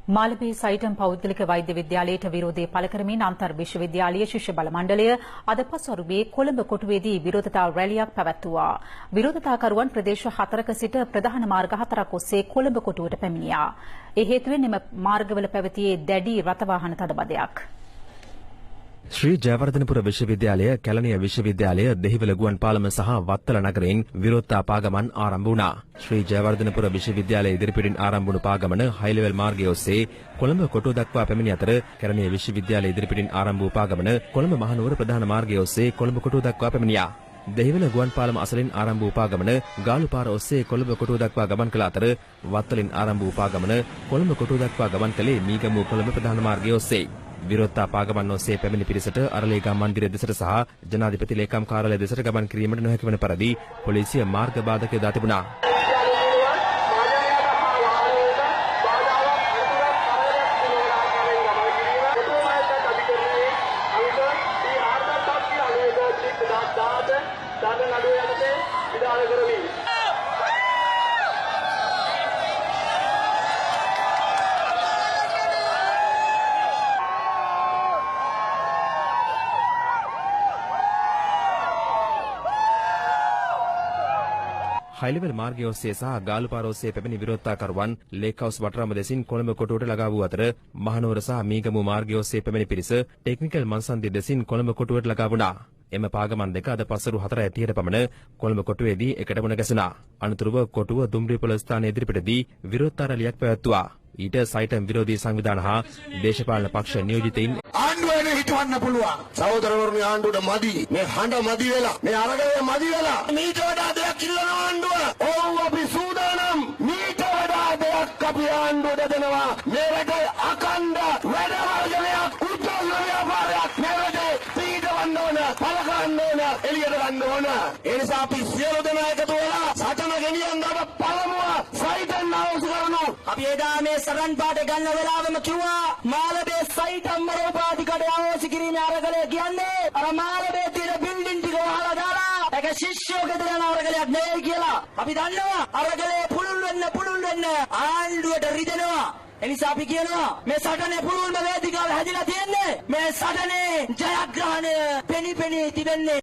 මාලබේ සයිටම් පෞද්ගලික වෛද්‍ය විද්‍යාලයට විරෝධය පළ කරමින් අන්තර් විශ්වවිද්‍යාලීය ශිෂ්‍ය බල මණ්ඩලය අද පසුරුවේ කොළඹ කොටුවේදී විරෝධතා රැලියක් පැවැත්වුවා. විරෝධතාකරුවන් ප්‍රදේශ 4ක සිට ප්‍රධාන මාර්ග 4ක් ඔස්සේ කොළඹ කොටුවට පැමිණියා. ඒ හේතුවෙන් එම මාර්ගවල පැවතියේ දැඩි රථවාහන තදබදයක්. ශ්‍රී ජයවර්ධනපුර විශ්වවිද්‍යාලය, කැලණිය විශ්වවිද්‍යාලය, දෙහිවල ගුවන් පාලම සහ වත්තල නගරයෙන් විරෝධතා පාගමන් ආරම්භ වුණා. ශ්‍රී ජයවර්ධනපුර විශ්වවිද්‍යාලය ඉදිරිපිටින් ආරම්භ වුණු පාගමන හයි ලෙවල් මාර්ගය ඔස්සේ කොළඹ කොටුව දක්වා පැමිණි අතර කැලණිය විශ්වවිද්‍යාලය ඉදිරිපිටින් ආරම්භ වූ පාගමන කොළඹ මහනුවර ප්‍රධාන මාර්ගය ඔස්සේ කොළඹ කොටුව දක්වා පැමිණියා. දෙහිවල ගුවන් පාලම අසලින් ආරම්භ වූ පාගමන ගාලු පාර ඔස්සේ කොළඹ කොටුව දක්වා ගමන් කළ අතර වත්තලින් ආරම්භ වූ පාගමන කොළඹ කොටුව දක්වා ගමන් කළේ මීගමුව කොළඹ ප්‍රධාන මාර්ගය ඔස්සේ. විරෝධතා පාගමන් ඔස්සේ පැමිණි පිරිසට අරලේගම් මන්දිරය දෙසට සහ ජනාධිපති ලේකම් කාර්යාලය දෙසට ගමන් කිරීමට නොහැකි වන පරිදි පොලිසිය මාර්ග බාධක යොදා තිබුණා. හයි ලෙවල් මාර්ගය ඔස්සේ සහ ගාලු පාර ඔස්සේ පැමිණි විරෝධතාකරුවන් ලේක් හවුස් වටරම දෙසින් කොළඹ කොටුවට ළඟා වූ අතර මහනුවර සහ මීගමුව මාර්ගය ඔස්සේ පැමිණි පිරිස ටෙක්නිකල් මන්සන්දිය දෙසින් කොළඹ කොටුවට ළඟා වුණා. එම පාගමන් දෙක අද පසරු 4:30ට පමණ කොළඹ කොටුවේදී එකට මුණ ගැසුණා. අනතුරුව කොටුව දුම්රියපොළ ස්ථානයේ ඉදිරිපිටදී විරෝධතා රැලියක් පැවැත්වුවා. ඊට සයිටම් විරෝධී සංවිධාන හා දේශපාලන පක්ෂ නියෝජිතයින් ආණ්ඩුවේ හිටවන්න පුළුවන්. සහෝදරවරුනි, ආණ්ඩුවට මදි. මේ හඬ මදි වෙලා, මේ අරගලය මදි වෙලා. මීට වඩා දෙයක් ඉල්ලන ආණ්ඩුව. ඔව්, අපි සූදානම්. මීට වඩා දෙයක් අපි ආණ්ඩුවට දෙනවා. මේ රටේ අඛණ්ඩ වැඩ වර්ගයක්, උද්යෝග ව්‍යාපාරයක් මේ රටේ පීඩවන්න ඕන, පළකරන්න ඕන, එළියට ගන්න ඕන. ඒ නිසා අපි සියලු දෙනා එකතු වෙලා සටන ගෙනියන්න අප පළමුව සයිටම් අවශ්‍ය කරනු. අපි එදා මේ සරන් පාට ගන්න වෙලාවෙම කිව්වා මාළඹේ සයිටම් මරෝපාධිකට අවශ්‍ය කිරීමේ අරගලය කියන්නේ අර මාළඹේ තියෙන බිල්ඩින් ටික වහලා දාලා ඒක ශිෂ්‍යෝ ගෙදර යන අරගලයක් නෙවෙයි කියලා. අපි දන්නවා අරගලේ පුළුල් වෙන්න ආණ්ඩුවට රිදෙනවා. එනිසා අපි කියනවා මේ සටනේ පුළුල්ම වේදිකාව හැදිලා තියෙන්නේ මේ සටනේ ජයග්‍රහණය පෙනී තිබෙන්නේ